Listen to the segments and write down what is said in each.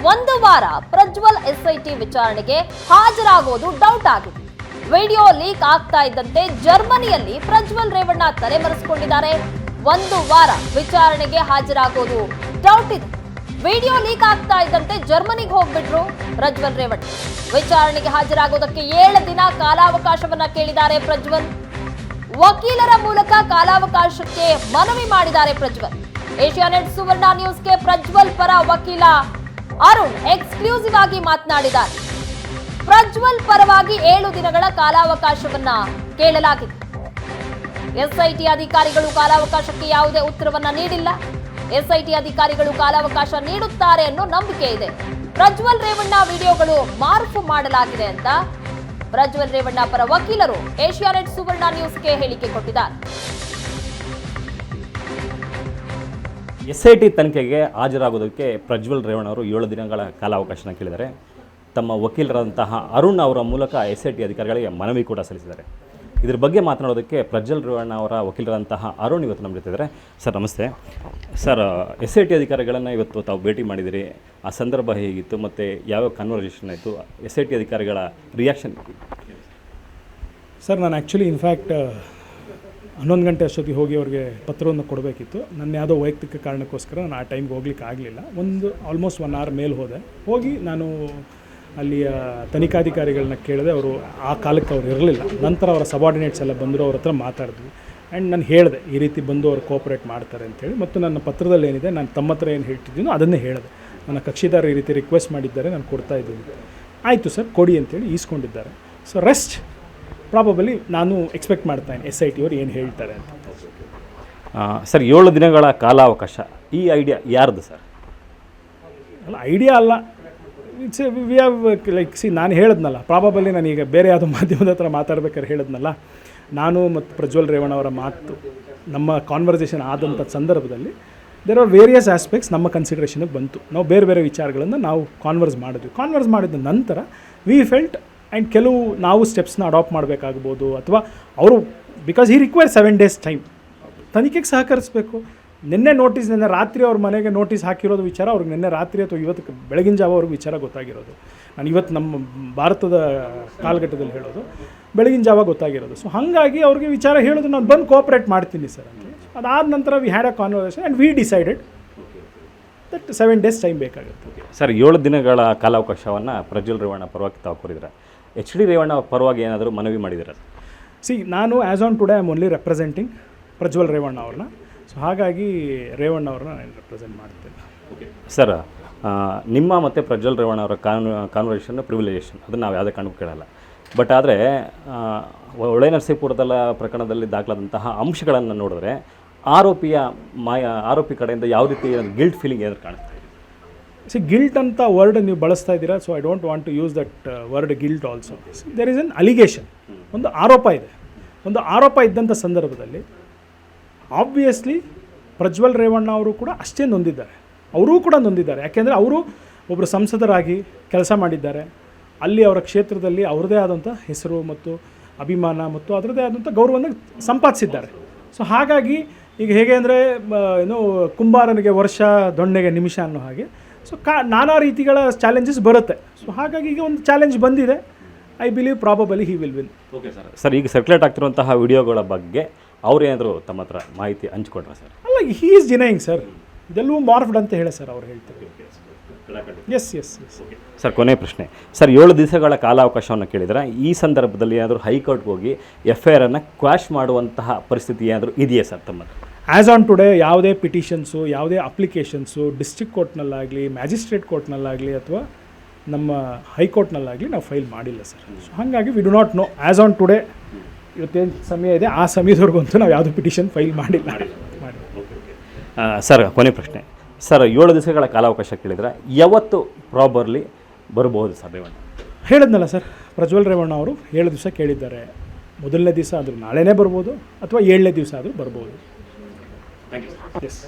ಒಂದು ವಾರ ಪ್ರಜ್ವಲ್ ಎಸ್ಐಟಿ ವಿಚಾರಣೆಗೆ ಹಾಜರಾಗೋದು ಡೌಟ್ ಆಗಿದೆ. ವಿಡಿಯೋ ಲೀಕ್ ಆಗ್ತಾ ಇದ್ದಂತೆ ಜರ್ಮನಿಯಲ್ಲಿ ಪ್ರಜ್ವಲ್ ರೇವಣ್ಣ ತಲೆಮರೆಸಿಕೊಂಡಿದ್ದಾರೆ. ಒಂದು ವಾರ ವಿಚಾರಣೆಗೆ ಹಾಜರಾಗೋದು ಡೌಟ್ ಇದೆ. ವಿಡಿಯೋ ಲೀಕ್ ಆಗ್ತಾ ಇದ್ದಂತೆ ಜರ್ಮನಿಗೆ ಹೋಗ್ಬಿಟ್ರು ಪ್ರಜ್ವಲ್ ರೇವಣ್ಣ. ವಿಚಾರಣೆಗೆ ಹಾಜರಾಗೋದಕ್ಕೆ 7 ದಿನ ಕಾಲಾವಕಾಶವನ್ನ ಕೇಳಿದ್ದಾರೆ ಪ್ರಜ್ವಲ್. ವಕೀಲರ ಮೂಲಕ ಕಾಲಾವಕಾಶಕ್ಕೆ ಮನವಿ ಮಾಡಿದ್ದಾರೆ ಪ್ರಜ್ವಲ್. ಏಷ್ಯಾನೆಟ್ ಸುವರ್ಣ ನ್ಯೂಸ್ಗೆ ಪ್ರಜ್ವಲ್ ಪರ ವಕೀಲ ಅರುಣ್ ಎಕ್ಸ್ಕ್ಲೂಸಿವ್ ಆಗಿ ಮಾತನಾಡಿದ್ದಾರೆ. ಪ್ರಜ್ವಲ್ ಪರವಾಗಿ 7 ದಿನಗಳ ಕಾಲಾವಕಾಶವನ್ನ ಕೇಳಲಾಗಿದೆ. ಎಸ್ಐಟಿ ಅಧಿಕಾರಿಗಳು ಕಾಲಾವಕಾಶಕ್ಕೆ ಯಾವುದೇ ಉತ್ತರವನ್ನ ನೀಡಿಲ್ಲ. ಎಸ್ಐಟಿ ಅಧಿಕಾರಿಗಳು ಕಾಲಾವಕಾಶ ನೀಡುತ್ತಾರೆ ಅನ್ನೋ ನಂಬಿಕೆ ಇದೆ. ಪ್ರಜ್ವಲ್ ರೇವಣ್ಣ ವಿಡಿಯೋಗಳು ಮಾರ್ಫು ಮಾಡಲಾಗಿದೆ ಅಂತ ಪ್ರಜ್ವಲ್ ರೇವಣ್ಣ ಪರ ವಕೀಲರು ಏಷ್ಯಾನೆಟ್ ಸುವರ್ಣ ನ್ಯೂಸ್ಗೆ ಹೇಳಿಕೆ ಕೊಟ್ಟಿದ್ದಾರೆ. ಎಸ್ಐಟಿ ತನಿಖೆಗೆ ಹಾಜರಾಗೋದಕ್ಕೆ ಪ್ರಜ್ವಲ್ ರೇವಣ್ಣ ಅವರು 7 ದಿನಗಳ ಕಾಲಾವಕಾಶನ ಕೇಳಿದ್ದಾರೆ. ತಮ್ಮ ವಕೀಲರಾದಂತಹ ಅರುಣ್ ಅವರ ಮೂಲಕ ಎಸ್ಐಟಿ ಅಧಿಕಾರಿಗಳಿಗೆ ಮನವಿ ಕೂಡ ಸಲ್ಲಿಸಿದ್ದಾರೆ. ಇದ್ರ ಬಗ್ಗೆ ಮಾತನಾಡೋದಕ್ಕೆ ಪ್ರಜ್ವಲ್ ರೇವಣ್ಣ ಅವರ ವಕೀಲರಂತಹ ಅರುಣ್ ಇವತ್ತು ನಮ್ಮ ಜೊತೆ ಇದ್ದಾರೆ. ಸರ್ ನಮಸ್ತೆ. ಸರ್, ಎಸ್ಐಟಿ ಅಧಿಕಾರಿಗಳನ್ನು ಇವತ್ತು ತಾವು ಭೇಟಿ ಮಾಡಿದಿರಿ. ಆ ಸಂದರ್ಭ ಹೇಗಿತ್ತು ಮತ್ತು ಯಾವ ಕನ್ವರ್ಸೇಷನ್ ಆಯಿತು? ಎಸ್ಐಟಿ ಅಧಿಕಾರಿಗಳ ರಿಯಾಕ್ಷನ್? ಸರ್, ನಾನು ಆ್ಯಕ್ಚುಲಿ ಇನ್ಫ್ಯಾಕ್ಟ್ 11 ಗಂಟೆ ಅಷ್ಟೊತ್ತಿಗೆ ಹೋಗಿ ಅವ್ರಿಗೆ ಪತ್ರವನ್ನು ಕೊಡಬೇಕಿತ್ತು. ನನ್ನ ಯಾವುದೋ ವೈಯಕ್ತಿಕ ಕಾರಣಕ್ಕೋಸ್ಕರ ನಾನು ಆ ಟೈಮ್ಗೆ ಹೋಗ್ಲಿಕ್ಕೆ ಆಗಲಿಲ್ಲ. ಆಲ್ಮೋಸ್ಟ್ 1 ಅವರ್ ಮೇಲೆ ಹೋಗಿ ನಾನು ಅಲ್ಲಿಯ ತನಿಖಾಧಿಕಾರಿಗಳನ್ನ ಕೇಳಿದೆ. ಅವರು ಆ ಕಾಲಕ್ಕೆ ಅವ್ರು ಇರಲಿಲ್ಲ. ನಂತರ ಅವರ ಸಬಾರ್ಡಿನೇಟ್ಸ್ ಎಲ್ಲ ಬಂದರು, ಅವ್ರ ಹತ್ರ ಮಾತಾಡಿದ್ವಿ. ಆ್ಯಂಡ್ ನಾನು ಹೇಳಿದೆ ಈ ರೀತಿ ಬಂದು ಅವ್ರು ಕೋಆಪ್ರೇಟ್ ಮಾಡ್ತಾರೆ ಅಂತೇಳಿ. ಮತ್ತು ನನ್ನ ಪತ್ರದಲ್ಲಿ ಏನಿದೆ, ನಾನು ತಮ್ಮ ಹತ್ರ ಏನು ಹೇಳ್ತಿದ್ದೀನೋ ಅದನ್ನೇ ಹೇಳಿದೆ. ನನ್ನ ಕಕ್ಷಿದಾರ ಈ ರೀತಿ ರಿಕ್ವೆಸ್ಟ್ ಮಾಡಿದ್ದಾರೆ, ನಾನು ಕೊಡ್ತಾ ಇದ್ದೀನಿ. ಆಯಿತು ಸರ್, ಕೊಡಿ ಅಂತೇಳಿ ಈಸ್ಕೊಂಡಿದ್ದಾರೆ. ಸೊ ರೆಸ್ಟ್ ಪ್ರಾಬಬಲಿ ನಾನು ಎಕ್ಸ್ಪೆಕ್ಟ್ ಮಾಡ್ತಾಯಿದ್ದೀನಿ ಎಸ್ ಐ ಟಿ ಅವ್ರು ಏನು ಹೇಳ್ತಾರೆ ಅಂತ. ಸರ್, 7 ದಿನಗಳ ಕಾಲಾವಕಾಶ, ಈ ಐಡಿಯಾ ಯಾರ್ದು ಸರ್? ಅಲ್ಲ, ಐಡಿಯಾ ಅಲ್ಲ, ಇಟ್ಸ್ ವಿ ಹ್ಯಾವ್ ಲೈಕ್ ನಾನು ಹೇಳಿದ್ನಲ್ಲ, ಪ್ರಾಬಬಲಿ ನಾನೀಗ ಬೇರೆ ಯಾವುದೋ ಮಾಧ್ಯಮದ ಹತ್ರ ಮಾತಾಡ್ಬೇಕಾದ್ರೆ ಹೇಳಿದ್ನಲ್ಲ, ನಾನು ಮತ್ತು ಪ್ರಜ್ವಲ್ ರೇವಣ್ಣ ಅವರ ಮಾತು ನಮ್ಮ ಕಾನ್ವರ್ಸೇಷನ್ ಆದಂಥ ಸಂದರ್ಭದಲ್ಲಿ ದೇರ್ ಆರ್ ವೇರಿಯಸ್ ಆಸ್ಪೆಕ್ಟ್ಸ್ ನಮ್ಮ ಕನ್ಸಿಡ್ರೇಷನ್ಗೆ ಬಂತು. ನಾವು ಬೇರೆ ಬೇರೆ ವಿಚಾರಗಳನ್ನು ನಾವು ಕಾನ್ವರ್ಸ್ ಮಾಡಿದ ನಂತರ ವಿ ಫೆಲ್ಟ್ ಆ್ಯಂಡ್ ಕೆಲವು ನಾವು ಸ್ಟೆಪ್ಸ್ನ ಅಡಾಪ್ಟ್ ಮಾಡಬೇಕಾಗ್ಬೋದು, ಅಥವಾ ಅವರು because he require 7 days time ತನಿಖೆಗೆ ಸಹಕರಿಸಬೇಕು. ನಿನ್ನೆ ರಾತ್ರಿ ಅವ್ರ ಮನೆಗೆ ನೋಟಿಸ್ ಹಾಕಿರೋದು ವಿಚಾರ ಅವ್ರಿಗೆ ನಿನ್ನೆ ರಾತ್ರಿ ಅಥವಾ ಇವತ್ತು ಬೆಳಗಿನ ಜಾವ ಅವ್ರಿಗೆ ವಿಚಾರ ಗೊತ್ತಾಗಿರೋದು. ನಾನು ಇವತ್ತು ನಮ್ಮ ಭಾರತದ ಕಾಲಘಟ್ಟದಲ್ಲಿ ಹೇಳೋದು, ಬೆಳಗಿನ ಜಾವ ಗೊತ್ತಾಗಿರೋದು. ಸೊ ಹಾಗಾಗಿ ಅವ್ರಿಗೆ ವಿಚಾರ ಹೇಳೋದು, ನಾನು ಬಂದು ಕೋಆಪ್ರೇಟ್ ಮಾಡ್ತೀನಿ ಸರ್ ಅಂತ. ಅದಾದ ನಂತರ we had a conversation and we decided that 7 days time ಬೇಕಾಗುತ್ತೆ. ಸರ್, 7 ದಿನಗಳ ಕಾಲಾವಕಾಶವನ್ನು ಪ್ರಜ್ವಲ್ ರೇವಣ್ಣ ಪರವಾಗಿ ತಾವು ಕೋರಿದ್ರೆ, ಎಚ್ ಡಿ ರೇವಣ್ಣ ಪರವಾಗಿ ಏನಾದರೂ ಮನವಿ ಮಾಡಿದ್ದೀರಾ? ನಾನು as on today I am only representing Prajwal Revanna ಅವ್ರನ್ನ. ಸೊ ಹಾಗಾಗಿ ರೇವಣ್ಣ ಅವ್ರನ್ನ ನಾನು ರೆಪ್ರೆಸೆಂಟ್ ಮಾಡ್ತೇನೆ. ಸರ್, ನಿಮ್ಮ ಮತ್ತು ಪ್ರಜ್ವಲ್ ರೇವಣ್ಣ ಅವರ ಕಾನ್ವರ್ಸೇಷನ್ ಪ್ರಿವಿಲೇಜೇಷನ್ ಅದನ್ನು ನಾವು ಯಾವುದೇ ಕಾರಣಕ್ಕೂ ಕೇಳಲ್ಲ. ಬಟ್ ಆದರೆ ಹೊಳೆನರಸೀಪುರದಲ್ಲ ಪ್ರಕರಣದಲ್ಲಿ ದಾಖಲಾದಂತಹ ಅಂಶಗಳನ್ನು ನೋಡಿದ್ರೆ ಆರೋಪಿ ಕಡೆಯಿಂದ ಯಾವ ರೀತಿ ಗಿಲ್ಟ್ ಫೀಲಿಂಗ್ ಏನಾದ್ರು ಕಾಣಿಸ್ತಾ ಇದೆ? ಗಿಲ್ಟ್ ಅಂತ ವರ್ಡ್ ನೀವು ಬಳಸ್ತಾ ಇದ್ದೀರಾ. So I don't want to use that word guilt also. There is an allegation, ಒಂದು ಆರೋಪ ಇದೆ. ಒಂದು ಆರೋಪ ಇದ್ದಂಥ ಸಂದರ್ಭದಲ್ಲಿ ಆಬ್ವಿಯಸ್ಲಿ ಪ್ರಜ್ವಲ್ ರೇವಣ್ಣ ಅವರು ಕೂಡ ಅಷ್ಟೇ ನೊಂದಿದ್ದಾರೆ. ಅವರೂ ಕೂಡ ನೊಂದಿದ್ದಾರೆ. ಯಾಕೆಂದರೆ ಅವರು ಒಬ್ಬರು ಸಂಸದರಾಗಿ ಕೆಲಸ ಮಾಡಿದ್ದಾರೆ. ಅಲ್ಲಿ ಅವರ ಕ್ಷೇತ್ರದಲ್ಲಿ ಅವ್ರದ್ದೇ ಆದಂಥ ಹೆಸರು ಮತ್ತು ಅಭಿಮಾನ ಮತ್ತು ಅದರದ್ದೇ ಆದಂಥ ಗೌರವವನ್ನು ಸಂಪಾದಿಸಿದ್ದಾರೆ. ಸೊ ಹಾಗಾಗಿ ಈಗ ಹೇಗೆ ಅಂದರೆ ಕುಂಬಾರನಿಗೆ ವರ್ಷ, ದೊಣ್ಣೆಗೆ ನಿಮಿಷ ಅನ್ನೋ ಹಾಗೆ ಸೊ ನಾನಾ ರೀತಿಗಳ ಚಾಲೆಂಜಸ್ ಬರುತ್ತೆ. ಸೊ ಹಾಗಾಗಿ ಈಗ ಒಂದು ಚಾಲೆಂಜ್ ಬಂದಿದೆ. I believe probably he will win. Okay sir. Sir, ಈಗ ಸರ್ಕ್ಯುಲೇಟ್ ಆಗ್ತಿರುವಂತಹ ವಿಡಿಯೋಗಳ ಬಗ್ಗೆ ಅವ್ರು ಏನಾದರೂ ತಮ್ಮ ಹತ್ರ ಮಾಹಿತಿ ಹಂಚ್ಕೊಂಡ್ರೆ ಸರ್? ಅಲ್ಲ, ಹಿ ಈಸ್ ಡಿನೈಯಿಂಗ್ ಸರ್. ಇದೆಲ್ಲವೂ ಮಾರ್ಫ್ಡ್ ಅಂತ ಹೇಳಿ ಸರ್ ಅವ್ರು ಹೇಳ್ತಾರೆ. ಎಸ್. ಸರ್, ಕೊನೆ ಪ್ರಶ್ನೆ ಸರ್, 7 ದಿವಸಗಳ ಕಾಲಾವಕಾಶವನ್ನು ಕೇಳಿದರೆ ಈ ಸಂದರ್ಭದಲ್ಲಿ ಏನಾದರೂ ಹೈಕೋರ್ಟ್ಗೆ ಹೋಗಿ FIR ಅನ್ನು ಕ್ವಾಶ್ ಮಾಡುವಂತಹ ಪರಿಸ್ಥಿತಿ ಏನಾದರೂ ಇದೆಯಾ ಸರ್ ತಮ್ಮ? ಆ್ಯಸ್ ಆನ್ ಟುಡೇ ಯಾವುದೇ ಪಿಟಿಷನ್ಸು, ಯಾವುದೇ ಅಪ್ಲಿಕೇಶನ್ಸು ಡಿಸ್ಟ್ರಿಕ್ಟ್ ಕೋರ್ಟ್ನಲ್ಲಾಗಲಿ, ಮ್ಯಾಜಿಸ್ಟ್ರೇಟ್ ಕೋರ್ಟ್ನಲ್ಲಾಗಲಿ ಅಥವಾ ನಮ್ಮ ಹೈಕೋರ್ಟ್ನಲ್ಲಾಗಲಿ ನಾವು ಫೈಲ್ ಮಾಡಿಲ್ಲ ಸರ್. ಸೊ ಹಾಗಾಗಿ we do not know as on today. ಇವತ್ತೇನು ಸಮಯ ಇದೆ ಆ ಸಮಯದವರೆಗಂತೂ ನಾವು ಯಾವುದೂ ಪಿಟಿಷನ್ ಫೈಲ್ ಮಾಡಿಲ್ಲ. ಸರ್, ಕೊನೆ ಪ್ರಶ್ನೆ ಸರ್, 7 ದಿವಸಗಳ ಕಾಲಾವಕಾಶ ಕೇಳಿದರೆ ಯಾವತ್ತು ಪ್ರಾಬರ್ಲಿ ಬರ್ಬೋದು ಸರ್ ರೇವಣ್ಣ? ಹೇಳಿದ್ನಲ್ಲ ಸರ್, ಪ್ರಜ್ವಲ್ ರೇವಣ್ಣ ಅವರು 7 ದಿವಸ ಕೇಳಿದ್ದಾರೆ. ಮೊದಲನೇ ದಿವಸ ಆದರೂ ನಾಳೆನೇ ಬರ್ಬೋದು, ಅಥವಾ 7ನೇ ದಿವಸ ಆದರೂ ಬರ್ಬೋದು. ಎಸ್.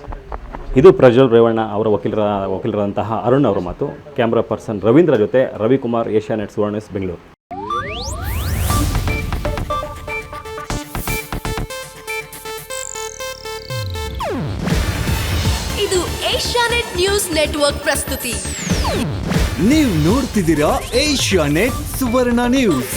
ಇದು ಪ್ರಜ್ವಲ್ ರೇವಣ್ಣ ಅವರ ವಕೀಲರಾದಂತಹ ಅರುಣ್ ಅವರ ಮಾತು. ಕ್ಯಾಮ್ರಾ ಪರ್ಸನ್ ರವೀಂದ್ರ ಜೊತೆ ರವಿಕುಮಾರ್, ಏಷ್ಯಾನೆಟ್ ಸುವರ್ಣ ನ್ಯೂಸ್, ಬೆಂಗಳೂರು. ಇದು ಏಷ್ಯಾನೆಟ್ ನ್ಯೂಸ್ ನೆಟ್ವರ್ಕ್ ಪ್ರಸ್ತುತಿ. ನೀವು ನೋಡ್ತಿದ್ದೀರಾ ಏಷ್ಯಾನೆಟ್ ಸುವರ್ಣ ನ್ಯೂಸ್.